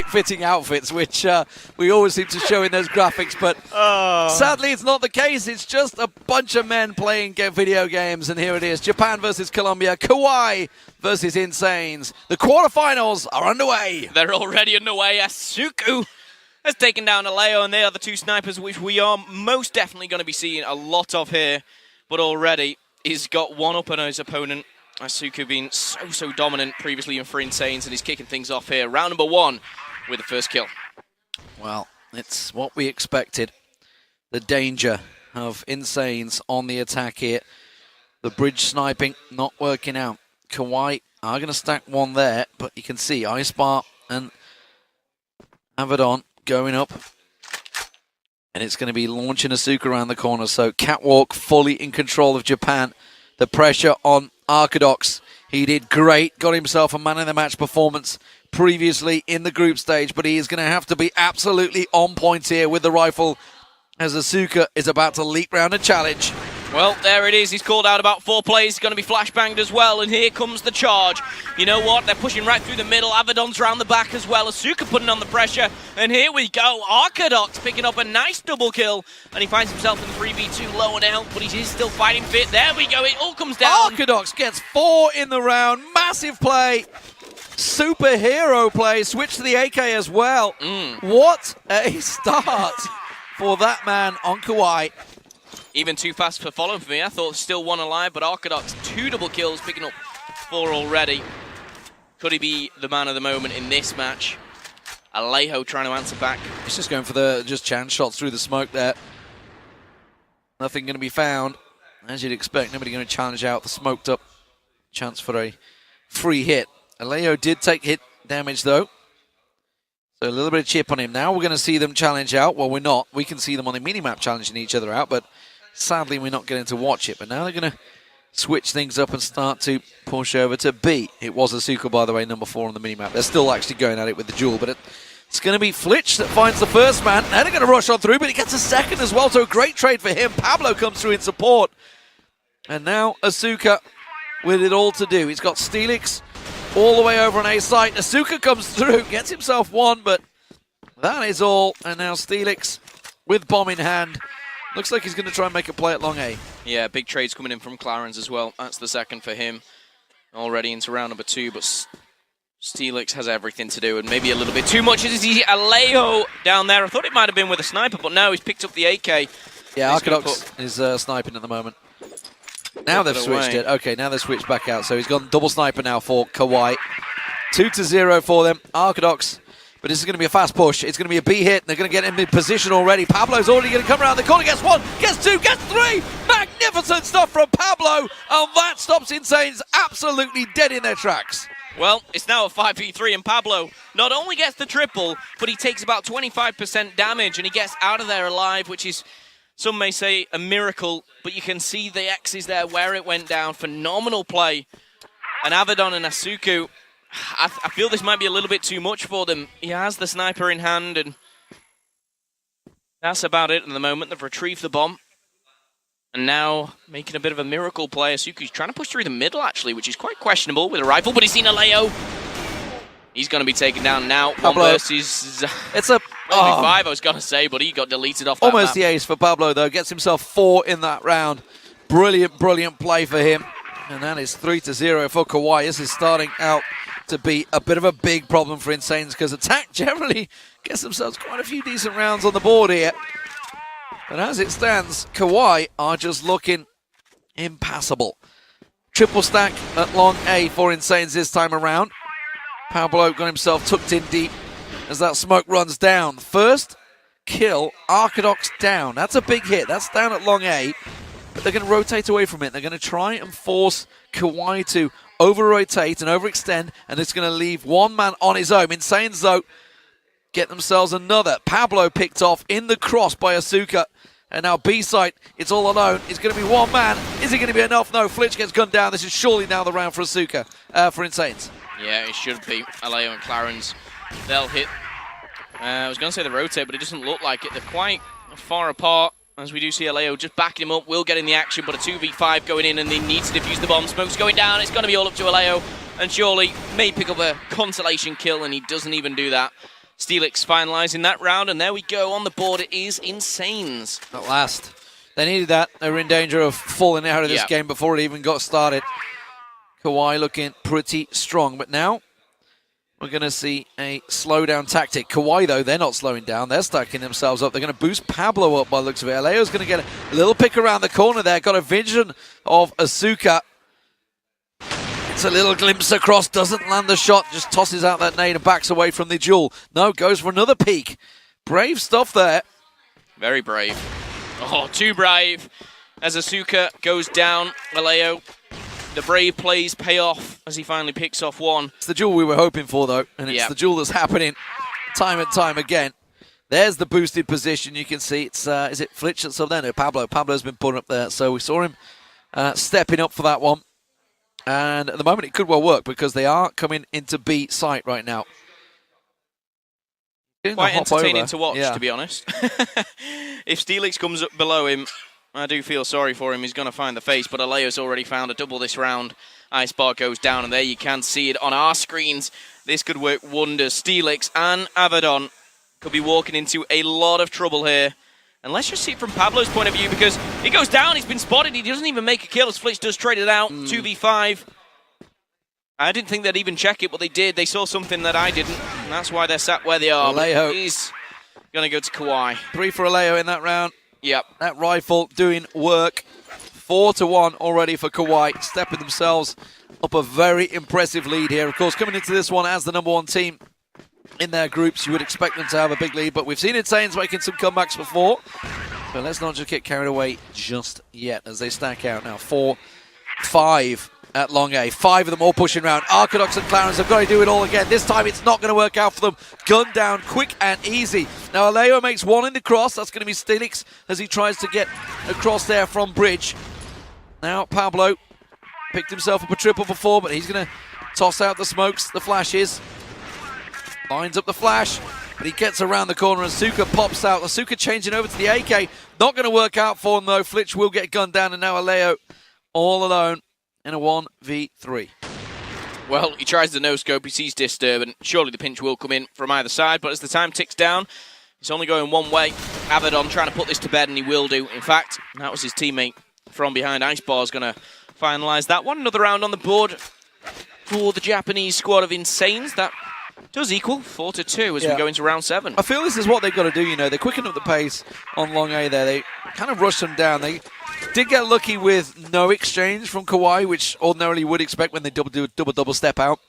fitting outfits, which we always seem to show in those graphics, but sadly it's not the case. It's just a bunch of men playing video games, and here it is. Japan versus Colombia, KOWAI versus iNsanes. The quarterfinals are underway. They're already underway. Asuku has taken down Aleo, and they are the two snipers which we are most definitely going to be seeing a lot of here, but already he's got one up on his opponent. Asuku being so dominant previously for iNsanes, and he's kicking things off here. Round number one with the first kill. Well, it's what we expected. The danger of iNsanes on the attack here. The bridge sniping not working out. KOWAI are going to stack one there, but you can see iSpar and Avedon going up. And it's going to be launching Asuka around the corner. So Catwalk fully in control of Japan. The pressure on Arcadox. He did great, got himself a man of the match performance previously in the group stage, but he is going to have to be absolutely on point here with the rifle as Asuka is about to leap round and challenge. Well, there it is. He's called out about 4 plays. He's going to be flashbanged as well, and here comes the charge. You know what? They're pushing right through the middle. Avedon's round the back as well. Asuka putting on the pressure, and here we go. Arcadox picking up a nice double kill, and he finds himself in 3v2 low on health, but he is still fighting fit. There we go. It all comes down. Arcadox gets 4 in the round. Massive play. Superhero play. Switch to the AK as well. What a start for that man on KOWAI. Even too fast for follow for me. I thought still one alive, but Arcadox 2 double kills, picking up 4 already. Could he be the man of the moment in this match? Alejo trying to answer back. He's just going for the chance shots through the smoke there. Nothing going to be found. As you'd expect, nobody going to challenge out the smoked up chance for a free hit. Alejo did take hit damage though. So a little bit of chip on him. Now we're going to see them challenge out. Well, we're not. We can see them on the minimap challenging each other out, but sadly we're not getting to watch it. But now they're going to switch things up and start to push over to B. It was Asuka, by the way, number 4 on the minimap. They're still actually going at it with the duel, but it's going to be Flitch that finds the first man. Now they're going to rush on through, but he gets a second as well, so a great trade for him. Pablo comes through in support. And now Asuka with it all to do. He's got Steelix all the way over on A site. Asuka comes through, gets himself one, but that is all. And now Steelix with bomb in hand. Looks like he's going to try and make a play at long A. Yeah, big trades coming in from Clarence as well. That's the second for him. Already into round number 2, but Steelix has everything to do, and maybe a little bit too much. Is he Alejo down there? I thought it might have been with a sniper, but no, he's picked up the AK. Yeah, Arcadox is sniping at the moment. Now they've switched it. Okay, now they've switched back out. So he's gone double sniper now for KOWAI. 2-0 for them. Arcadox. But this is going to be a fast push. It's going to be a B hit. They're going to get him in position already. Pablo's already going to come around the corner. Gets 1, gets 2, gets 3. Magnificent stuff from Pablo. And that stops iNsanes absolutely dead in their tracks. Well, it's now a 5v3, and Pablo not only gets the triple, but he takes about 25% damage, and he gets out of there alive, which is, some may say, a miracle, but you can see the X's there where it went down. Phenomenal play. And Avedon and Asuku, I feel this might be a little bit too much for them. He has the sniper in hand, and that's about it at the moment. They've retrieved the bomb. And now making a bit of a miracle play. Asuku's trying to push through the middle, actually, which is quite questionable with a rifle, but he's seen Alejo. He's going to be taken down now. Pablo. 1 versus... It's a... 5, I was going to say, but he got deleted off that Almost map. the ace for Pablo, though. Gets himself 4 in that round. Brilliant, brilliant play for him. And that is 3-0 for KOWAI. This is starting out to be a bit of a big problem for iNsanes, because attack generally gets themselves quite a few decent rounds on the board here. But as it stands, KOWAI are just looking impassable. Triple stack at long A for iNsanes this time around. Pablo got himself tucked in deep as that smoke runs down. First kill, Arcadox down. That's a big hit. That's down at long A. But they're going to rotate away from it. They're going to try and force KOWAI to over-rotate and overextend, and it's going to leave one man on his own. iNsanes, though, get themselves another. Pablo picked off in the cross by Asuka. And now B-site, it's all alone. It's going to be one man. Is it going to be enough? No, Flitch gets gunned down. This is surely now the round for Asuka, for iNsanes. Yeah, it should be. Alejo and Clarence, they'll hit. I was going to say the rotate, but it doesn't look like it. They're quite far apart, as we do see Alejo just backing him up. Will get in the action, but a 2v5 going in, and they need to defuse the bomb. Smoke's going down. It's going to be all up to Alejo, and surely may pick up a consolation kill, and he doesn't even do that. Steelix finalizing that round, and there we go. On the board it is iNsanes. At last. They needed that. They were in danger of falling out of this game before it even got started. KOWAI looking pretty strong, but now we're going to see a slowdown tactic. KOWAI, though, they're not slowing down. They're stacking themselves up. They're going to boost Pablo up by the looks of it. Aleo's going to get a little pick around the corner there. Got a vision of Asuka. It's a little glimpse across. Doesn't land the shot. Just tosses out that nade and backs away from the duel. No, goes for another peek. Brave stuff there. Very brave. Oh, too brave. As Asuka goes down, Aleo, the brave plays pay off as he finally picks off one. It's the duel we were hoping for, though, and it's the duel that's happening time and time again. There's the boosted position. You can see it's, is it Flitch that's up there? No, Pablo. Pablo's been put up there, so we saw him stepping up for that one. And at the moment, it could well work because they are coming into B site right now. Quite entertaining to watch, to be honest. If Steelix comes up below him, I do feel sorry for him. He's going to find the face, but Aleo's already found a double this round. Ice bar goes down, and there you can see it on our screens. This could work wonders. Steelix and Avedon could be walking into a lot of trouble here. And let's just see it from Pablo's point of view, because he goes down, he's been spotted, he doesn't even make a kill as Flitch does trade it out. 2v5. I didn't think they'd even check it, but they did. They saw something that I didn't, and that's why they're sat where they are. Alejo. He's going to go to KOWAI. 3 for Alejo in that round. Yep. That rifle doing work. 4-1 already for KOWAI, stepping themselves up a very impressive lead here. Of course, coming into this one as the #1 team in their groups, you would expect them to have a big lead, but we've seen iNsanes making some comebacks before. So let's not just get carried away just yet as they stack out now. 4-5 at long A. 5 of them all pushing around. Arcadox and Clarence have got to do it all again. This time it's not going to work out for them. Gun down quick and easy. Now Alejo makes one in the cross. That's going to be Steelix as he tries to get across there from bridge. Now Pablo picked himself up a triple before, but he's going to toss out the smokes, the flashes. Lines up the flash, but he gets around the corner and Asuka pops out. Asuka changing over to the AK. Not going to work out for him, though. Flitch will get gunned down, and now Alejo all alone in a 1v3. Well, he tries the no-scope. He sees Disturb, and surely the pinch will come in from either side. But as the time ticks down, it's only going one way. Avedon trying to put this to bed, and he will do. In fact, that was his teammate from behind. Ice Bar is going to finalize that one. Another round on the board for the Japanese squad of iNsanes. That does equal 4-2 as we go into round 7. I feel this is what they've got to do, you know. They quicken up the pace on long A there. They kind of rush them down. They did get lucky with no exchange from KOWAI, which ordinarily you would expect when they do a double step out.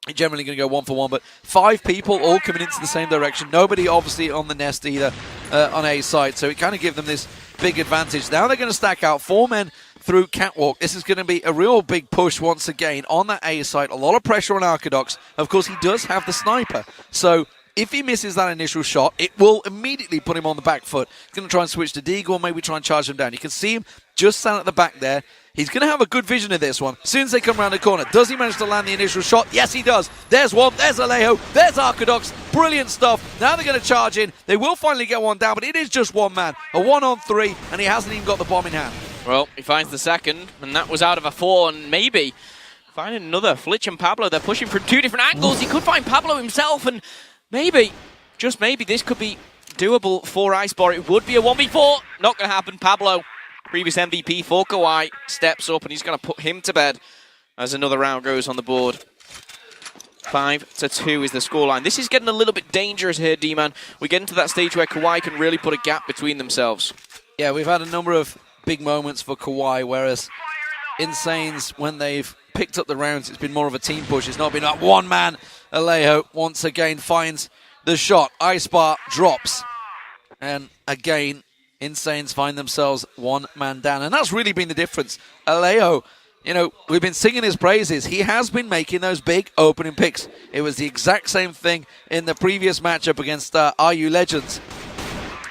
They're generally going to go 1-for-1, but 5 people all coming into the same direction. Nobody obviously on the nest either on A side, so it kind of gives them this big advantage. Now they're going to stack out 4 men through Catwalk. This is going to be a real big push once again on that A site. A lot of pressure on Arcadox. Of course, he does have the sniper. So if he misses that initial shot, it will immediately put him on the back foot. He's going to try and switch to Deagle, maybe try and charge him down. You can see him just stand at the back there. He's going to have a good vision of this one. As soon as they come around the corner, does he manage to land the initial shot? Yes, he does. There's one. There's Alejo. There's Arcadox. Brilliant stuff. Now they're going to charge in. They will finally get one down, but it is just one man. A 1-on-3, and he hasn't even got the bomb in hand. Well, he finds the second, and that was out of a 4, and maybe finding another. Flitch and Pablo, they're pushing from 2 different angles. He could find Pablo himself, and maybe, just maybe, this could be doable for Ice Bar. It would be a 1v4. Not going to happen. Pablo, previous MVP for KOWAI, steps up, and he's going to put him to bed as another round goes on the board. 5-2 is the scoreline. This is getting a little bit dangerous here, D-Man. We get into that stage where KOWAI can really put a gap between themselves. Yeah, we've had a number of big moments for KOWAI, whereas iNsanes, when they've picked up the rounds, it's been more of a team push. It's not been like one man. Alejo once again finds the shot. Ice Bar drops. And again, iNsanes find themselves one man down. And that's really been the difference. Alejo, you know, we've been singing his praises. He has been making those big opening picks. It was the exact same thing in the previous matchup against RU Legends.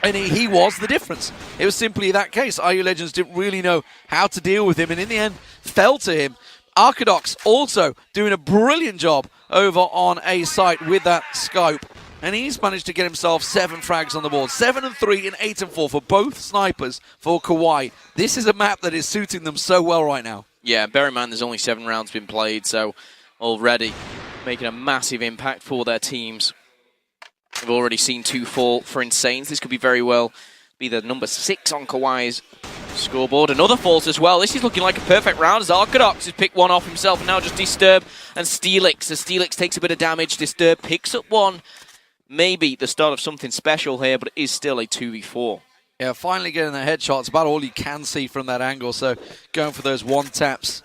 And he was the difference. It was simply that case. RU Legends didn't really know how to deal with him, and in the end, fell to him. Arcadox also doing a brilliant job over on A site with that scope. And he's managed to get himself 7 frags on the board. 7-3 and 8-4 for both snipers for KOWAI. This is a map that is suiting them so well right now. Yeah, bear in mind there's only 7 rounds been played, so already making a massive impact for their teams. We've already seen 2 fall for Insanes. This could be very well be the number 6 on KOWAI's scoreboard. Another falls as well. This is looking like a perfect round as Arcadox has picked one off himself and now just Disturb and Steelix. As Steelix takes a bit of damage, Disturb picks up one. Maybe the start of something special here, but it is still a 2v4. Yeah, finally getting the headshot. It's about all you can see from that angle, so going for those one taps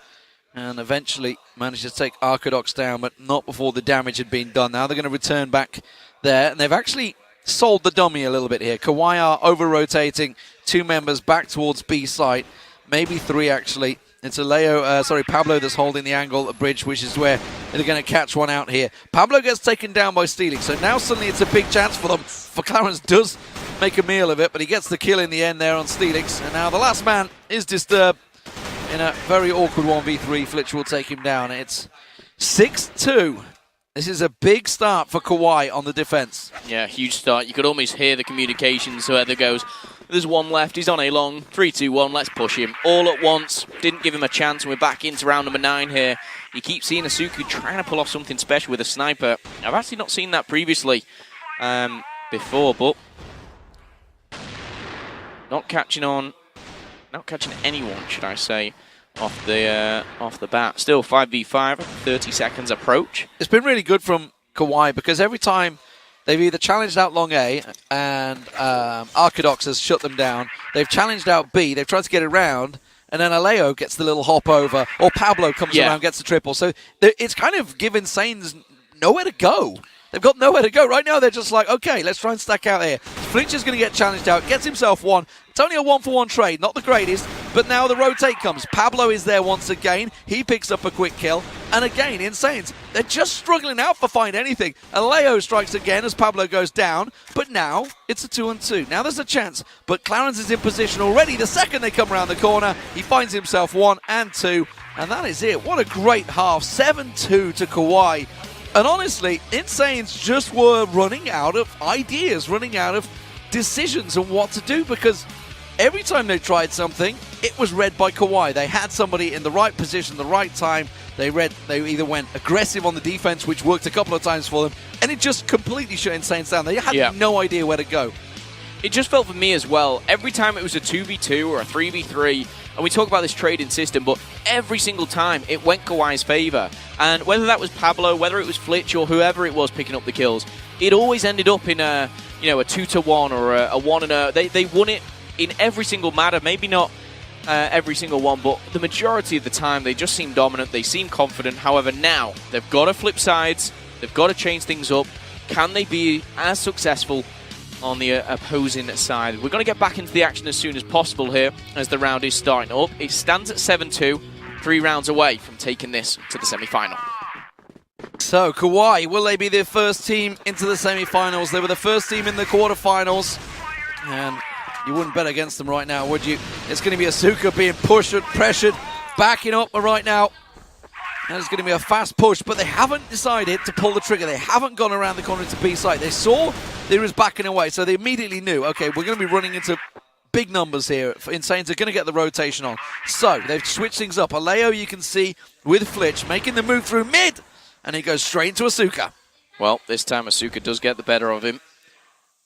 and eventually managed to take Arcadox down, but not before the damage had been done. Now they're going to return back there, and they've actually sold the dummy a little bit here. KOWAI are over-rotating 2 members back towards B site, maybe 3 actually. It's Pablo that's holding the angle at bridge, which is where they're going to catch one out here. Pablo gets taken down by Steelix, so now suddenly it's a big chance for them. For Clarence does make a meal of it, but he gets the kill in the end there on Steelix. And now the last man is Disturb in a very awkward 1v3. Flitch will take him down. It's 6-2. This is a big start for KOWAI on the defense. Yeah, huge start. You could almost hear the communications. So there goes. There's one left. He's on a long 3-2-1. Let's push him all at once. Didn't give him a chance. And we're back into round number 9 here. You keep seeing Asuka trying to pull off something special with a sniper. I've actually not seen that previously before, but not catching anyone, should I say, off the bat. Still 5v5, 30 seconds approach. It's been really good from KOWAI because every time they've either challenged out long A and Arcadox has shut them down, they've challenged out B, they've tried to get it around, and then Aleo gets the little hop over, or Pablo comes around, gets the triple. So it's kind of given Sanes nowhere to go. They've got nowhere to go. Right now, they're just like, okay, let's try and stack out here. Flinch is going to get challenged out, gets himself one. It's only a 1-for-1 trade, not the greatest, but now the rotate comes. Pablo is there once again. He picks up a quick kill. And again, Insanes, they're just struggling out for find anything. Aleo strikes again as Pablo goes down, but now it's a 2-on-2. Now there's a chance, but Clarence is in position already. The second they come around the corner, he finds himself 1 and 2, and that is it. What a great half. 7-2 to KOWAI. And honestly, Insanes just were running out of ideas, running out of decisions on what to do, because every time they tried something, it was read by KOWAI. They had somebody in the right position, the right time. They either went aggressive on the defense, which worked a couple of times for them, and it just completely shut Insanes down. They had no idea where to go. It just felt for me as well, every time it was a 2v2 or a 3v3, and we talk about this trading system, but every single time it went KOWAI's favor. And whether that was Pablo, whether it was Flitch, or whoever it was picking up the kills, it always ended up in a 2-1 or a 1-0. They won it in every single matter, maybe not every single one, but the majority of the time they just seem dominant, they seem confident. However, now they've got to flip sides, they've got to change things up. Can they be as successful on the opposing side? We're going to get back into the action as soon as possible here as the round is starting up. It stands at 7-2, 3 rounds away from taking this to the semi-final. So, KOWAI, will they be the first team into the semi-finals? They were the first team in the quarterfinals, and you wouldn't bet against them right now, would you? It's going to be Asuka being pushed and pressured, backing up right now. And it's going to be a fast push, but they haven't decided to pull the trigger. They haven't gone around the corner to B site. They saw they was backing away, so they immediately knew, okay, we're going to be running into big numbers here. Insanes are going to get the rotation on. So they've switched things up. Aleo, you can see, with Flitch, making the move through mid, and he goes straight into Asuka. Well, this time Asuka does get the better of him.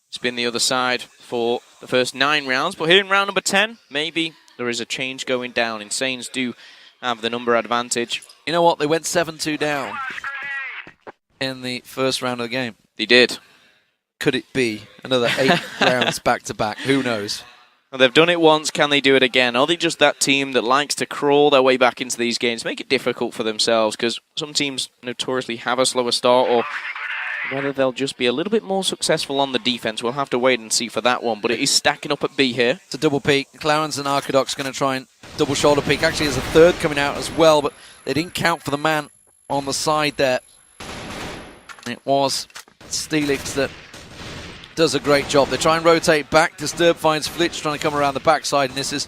It's been the other side for the first 9 rounds, but here in round number 10, maybe there is a change going down. Insanes do have the number advantage. You know what? They went 7-2 down in the first round of the game. They did. Could it be another 8 rounds back-to-back? Who knows? Well, they've done it once. Can they do it again? Are they just that team that likes to crawl their way back into these games, make it difficult for themselves? Because some teams notoriously have a slower start, or whether they'll just be a little bit more successful on the defense. We'll have to wait and see for that one. But it is stacking up at B here. It's a double peek. Clarence and Arcadox going to try and double shoulder peek. Actually, there's a third coming out as well, but they didn't count for the man on the side there. It was Steelix that does a great job. They try and rotate back. Disturb finds Flitch trying to come around the backside, and this is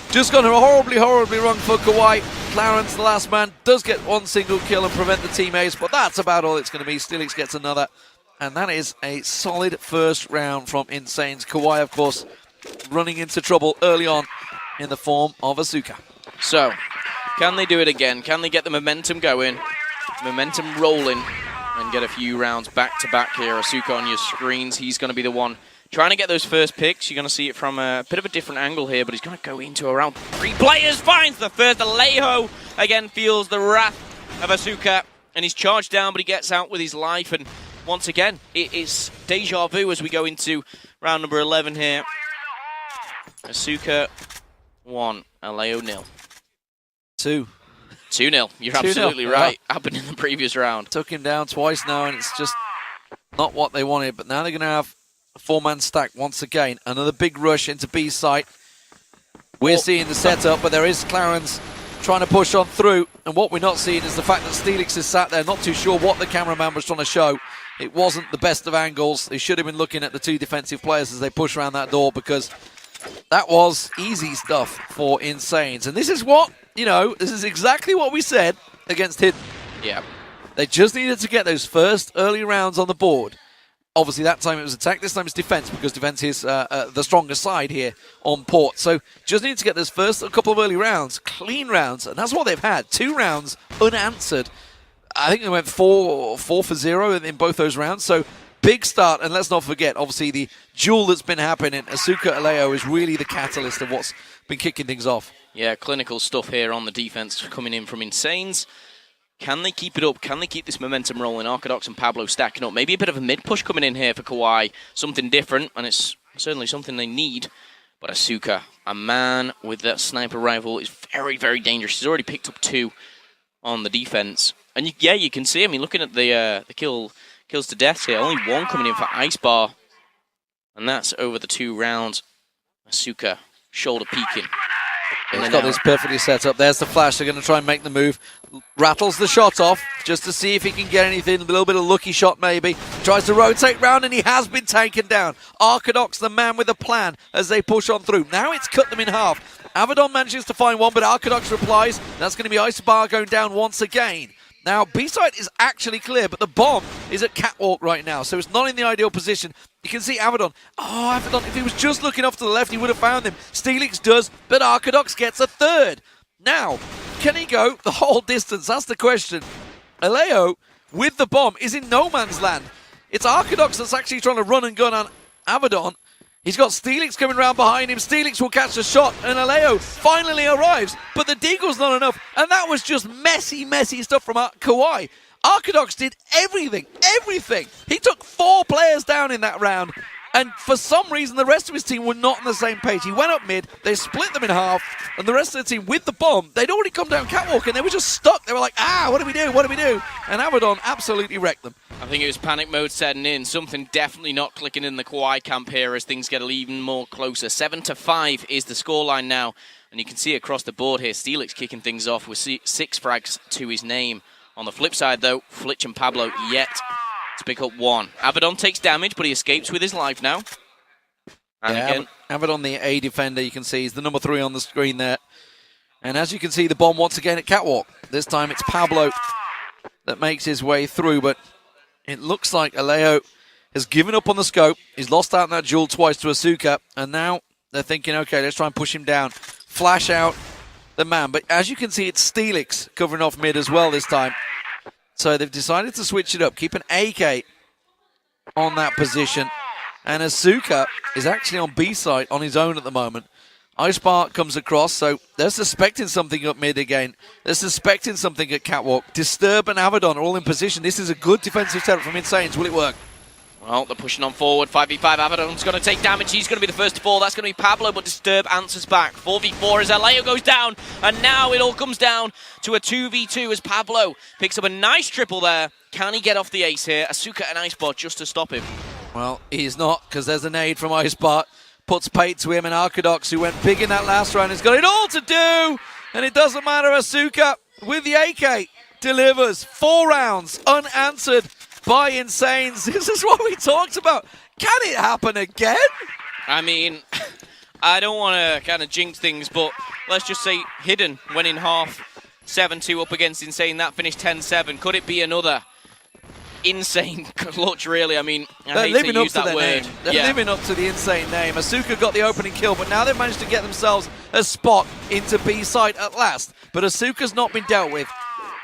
just gone horribly, horribly wrong for KOWAI. Clarence, the last man, does get one single kill and prevent the team ace, but that's about all it's going to be. Steelix gets another, and that is a solid first round from Insanes. KOWAI, of course, running into trouble early on in the form of Asuka. So, can they do it again? Can they get the momentum going? Momentum rolling and get a few rounds back-to-back here. Asuka on your screens. He's going to be the one trying to get those first picks. You're going to see it from a bit of a different angle here, but he's going to go into around 3 players. Finds the first. Alejo again feels the wrath of Asuka, and he's charged down, but he gets out with his life. And once again, it is deja vu as we go into round number 11 here. Asuka 1, Alejo 0. 2. 2-0. You're absolutely right. Happened in the previous round. Took him down twice now, and it's just not what they wanted. But now they're going to have a 4-man stack once again. Another big rush into B site. We're seeing the setup, but there is Clarence trying to push on through. And what we're not seeing is the fact that Steelix is sat there, not too sure what the cameraman was trying to show. It wasn't the best of angles. They should have been looking at the 2 defensive players as they push around that door, because that was easy stuff for iNsanes. And this is what, you know, this is exactly what we said against Hidden. Yeah. They just needed to get those first early rounds on the board. Obviously, that time it was attack. This time it's defense, because defense is the stronger side here on port. So just need to get those first couple of early rounds, clean rounds, and that's what they've had. 2 rounds unanswered. I think they went 4 for 0 in both those rounds. So big start, and let's not forget, obviously, the duel that's been happening. Asuka Alejo is really the catalyst of what's been kicking things off. Yeah, clinical stuff here on the defense coming in from iNsanes. Can they keep it up? Can they keep this momentum rolling? Arcadox and Pablo stacking up. Maybe a bit of a mid-push coming in here for KOWAI. Something different, and it's certainly something they need. But Asuka, a man with that sniper rifle, is very, very dangerous. He's already picked up 2 on the defense. And you can see, I mean, looking at the kills to death here, only 1 coming in for Ice Bar. And that's over the 2 rounds. Asuka, shoulder peeking. He's got this perfectly set up. There's the flash. They're going to try and make the move. Rattles the shot off just to see if he can get anything. A little bit of lucky shot maybe. Tries to rotate round, and he has been taken down. Arcadox, the man with a plan as they push on through. Now it's cut them in half. Avedon manages to find one, but Arcadox replies. That's going to be Ice Bar going down once again. Now, B-side is actually clear, but the bomb is at Catwalk right now, so it's not in the ideal position. You can see Avedon. Oh, Avedon, if he was just looking off to the left, he would have found him. Steelix does, but Arcadox gets a 3rd. Now, can he go the whole distance? That's the question. Alejo, with the bomb, is in no man's land. It's Arcadox that's actually trying to run and gun on Avedon. He's got Steelix coming around behind him. Steelix will catch the shot, and Alejo finally arrives. But the deagle's not enough, and that was just messy, messy stuff from KOWAI. Arcadox did everything. He took 4 players down in that round, and for some reason, the rest of his team were not on the same page. He went up mid, they split them in half, and the rest of the team, with the bomb, they'd already come down Catwalk, and they were just stuck. They were like, what do we do? What do we do? And Avedon absolutely wrecked them. I think it was panic mode setting in. Something definitely not clicking in the KOWAI camp here as things get even more closer. 7-5 is the scoreline now. And you can see across the board here, Steelix kicking things off with 6 frags to his name. On the flip side, though, Flitch and Pablo yet to pick up 1. Avedon takes damage, but he escapes with his life now. And again, Avedon, the A defender, you can see, is the number 3 on the screen there. And as you can see, the bomb once again at Catwalk. This time it's Pablo that makes his way through, but it looks like Alejo has given up on the scope. He's lost out in that duel twice to Asuka, and now they're thinking, okay, let's try and push him down. Flash out the man. But as you can see, it's Steelix covering off mid as well this time. So they've decided to switch it up, keep an AK on that position. And Asuka is actually on B side on his own at the moment. Ice Bar comes across, so they're suspecting something up mid again. They're suspecting something at Catwalk. Disturb and Avedon are all in position. This is a good defensive setup from iNsanes. Will it work? Well, they're pushing on forward. 5v5. Avedon's going to take damage. He's going to be the first to fall. That's going to be Pablo, but Disturb answers back. 4v4 as Alejo goes down. And now it all comes down to a 2v2 as Pablo picks up a nice triple there. Can he get off the ace here? Asuka and Ice Bar just to stop him. Well, he's not, because there's a nade from Ice Bar. Puts pate to him, and Arcadox, who went big in that last round, has got it all to do. And it doesn't matter. Asuka, with the AK, delivers 4 rounds unanswered by iNsanes. This is what we talked about. Can it happen again? I mean, I don't want to kind of jinx things, but let's just say Hidden went in half 7-2 up against iNsane. That finished 10-7. Could it be another insane clutch, really? I mean, I hate to use that word. They're living up to the iNsane name. Asuka got the opening kill, but now they've managed to get themselves a spot into B side at last. But Asuka's not been dealt with.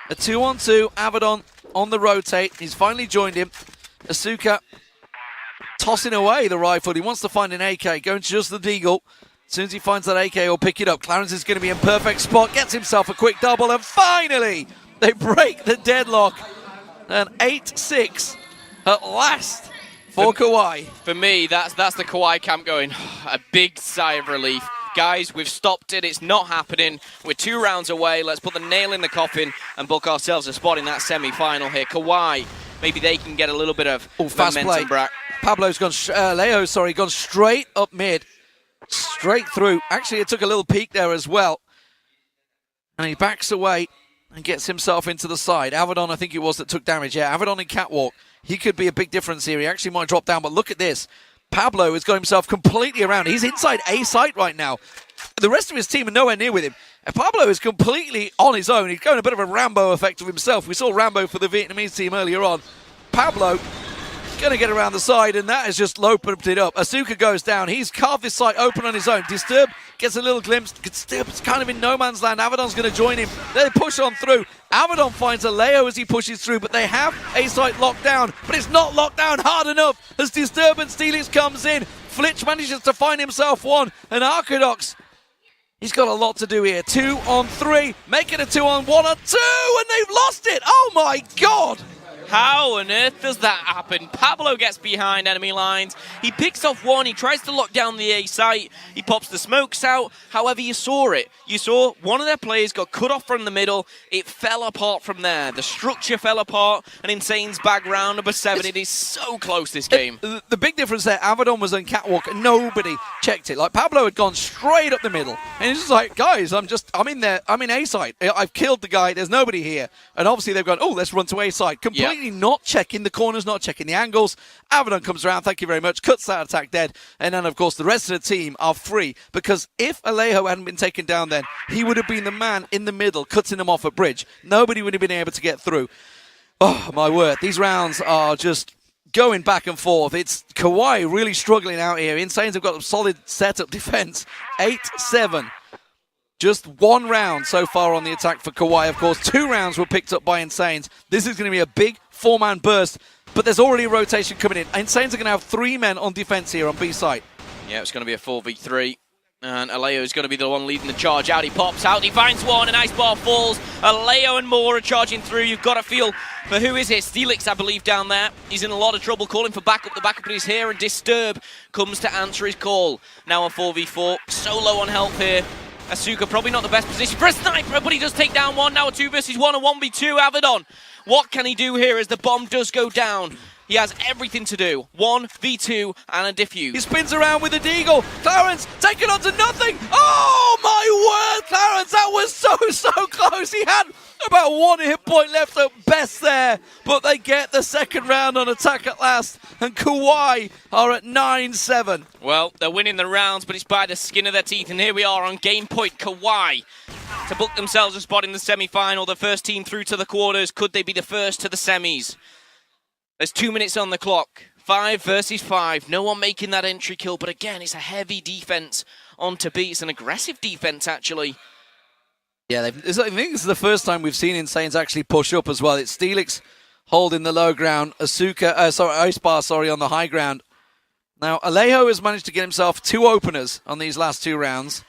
A 2-on-2, Avedon on the rotate. He's finally joined him. Asuka tossing away the rifle. He wants to find an AK, going to just the deagle. As soon as he finds that AK, he'll pick it up. Clarence is going to be in perfect spot, gets himself a quick double, and finally they break the deadlock. An 8-6 at last for KOWAI. For me, that's the KOWAI camp going, a big sigh of relief. Guys, we've stopped it. It's not happening. We're 2 rounds away. Let's put the nail in the coffin and book ourselves a spot in that semi-final here. KOWAI, maybe they can get a little bit of fast momentum play. back. Pablo's gone, Leo's gone straight up mid, straight through. Actually, it took a little peek there as well. And he backs away and gets himself into the side. Avedon, I think it was, that took damage. Yeah, Avedon in catwalk. He could be a big difference here. He actually might drop down, but look at this. Pablo has got himself completely around. He's inside A site right now. The rest of his team are nowhere near with him. And Pablo is completely on his own. He's going a bit of a Rambo effect of himself. We saw Rambo for the Vietnamese team earlier on. Pablo going to get around the side, and that has just opened it up. Asuka goes down. He's carved this site open on his own. Disturb gets a little glimpse. Disturb's kind of in no man's land. Avedon's going to join him. They push on through. Avedon finds a Leo as he pushes through, but they have A site locked down. But it's not locked down hard enough as Disturb and Steelix comes in. Flitch manages to find himself one, and Arcadox, he's got a lot to do here. 2 on 3, make it a 2 on 1 or 2, and they've lost it. Oh my God. How on earth does that happen? Pablo gets behind enemy lines. He picks off one. He tries to lock down the A site. He pops the smokes out. However, you saw it. You saw one of their players got cut off from the middle. It fell apart from there. The structure fell apart. And Insane's bag round number 7. It is so close, this game. The big difference there, Avedon was on catwalk and nobody checked it. Like, Pablo had gone straight up the middle. And he's just like, guys, I'm in there. I'm in A site. I've killed the guy. There's nobody here. And obviously they've gone, oh, let's run to A site. Completely not checking the corners, not checking the angles. Avedon comes around, thank you very much, cuts that attack dead, and then of course the rest of the team are free, because if Alejo hadn't been taken down then, he would have been the man in the middle, cutting them off at bridge. Nobody would have been able to get through. Oh my word, these rounds are just going back and forth. It's KOWAI really struggling out here. Insanes have got a solid setup defense. 8-7. Just 1 round so far on the attack for KOWAI. Of course, 2 rounds were picked up by Insanes. This is going to be a big 4-man burst, but there's already a rotation coming in. Insanes are going to have 3 men on defense here on B site. Yeah, it's going to be a 4v3. And Alejo is going to be the one leading the charge out. He pops out, he finds one, an ice bar falls. Alejo and more are charging through. You've got to feel for who is it? Steelix, I believe, down there. He's in a lot of trouble, calling for backup. The backup is here, and Disturb comes to answer his call. Now a 4v4, so low on health here. Asuka probably not the best position for a sniper, but he does take down one. Now a 2 versus 1, a 1v2. Avedon, what can he do here as the bomb does go down? He has everything to do. 1v2 and a defuse. He spins around with a deagle. Clarence taken on to nothing. Oh my word, Clarence, that was so close. He had about 1 hit point left at best there, but they get the second round on attack at last, and KOWAI are at 9-7. Well, they're winning the rounds, but it's by the skin of their teeth, and here we are on game point. KOWAI to book themselves a spot in the semi-final. The first team through to the quarters. Could they be the first to the semis? There's 2 minutes on the clock. 5 versus 5. No one making that entry kill, but again, it's a heavy defense onto B. It's an aggressive defense, actually. Yeah, I think this is the first time we've seen Insanes actually push up as well. It's Steelix holding the low ground, Icebar on the high ground. Now, Alejo has managed to get himself 2 openers on these last 2 rounds.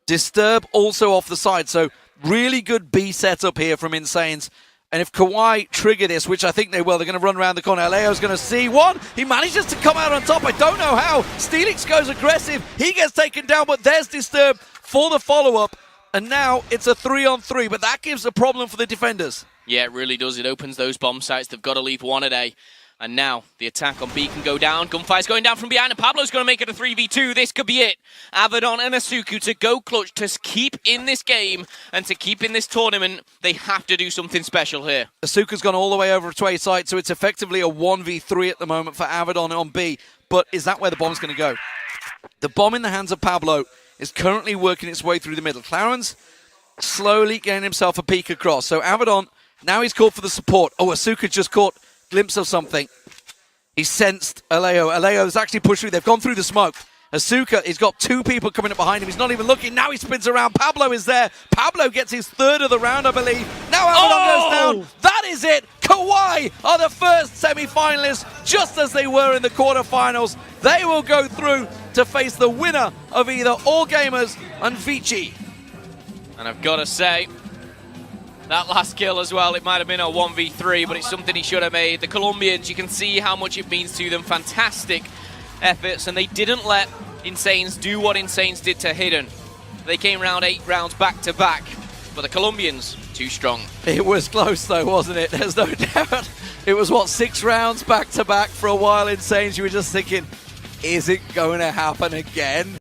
Disturb also off the side, so really good B setup here from Insanes. And if KOWAI trigger this, which I think they will, they're going to run around the corner. Alejo's going to see one. He manages to come out on top. I don't know how. Steelix goes aggressive. He gets taken down, but there's Disturb for the follow-up. And now it's a 3-on-3, but that gives a problem for the defenders. Yeah, it really does. It opens those bomb sites. They've got to leave 1 a day. And now the attack on B can go down. Gunfire's going down from behind, and Pablo's going to make it a 3v2. This could be it. Avedon and Asuka to go clutch, to keep in this game and to keep in this tournament. They have to do something special here. Asuka's gone all the way over to A site, so it's effectively a 1v3 at the moment for Avedon on B. But is that where the bomb's going to go? The bomb in the hands of Pablo is currently working its way through the middle. Clarence slowly getting himself a peek across. So Avedon, now he's called for the support. Oh, Asuka just caught glimpse of something. He sensed Alejo. Alejo's actually pushed through. They've gone through the smoke. Asuka, he's got two people coming up behind him. He's not even looking. Now he spins around. Pablo is there. Pablo gets his third of the round, I believe. Now Avalon goes down. That is it. KOWAI are the first semi-finalists, just as they were in the quarterfinals. They will go through to face the winner of either All Gamers and Vici. And I've got to say, that last kill as well, it might have been a 1v3, but it's something he should have made. The Colombians, you can see how much it means to them. Fantastic efforts, and they didn't let iNsanes do what iNsanes did to Hidden. They came around 8 rounds back to back, but the Colombians, too strong. It was close though, wasn't it? There's no doubt. It was, what, 6 rounds back to back for a while. iNsanes, you were just thinking, is it going to happen again?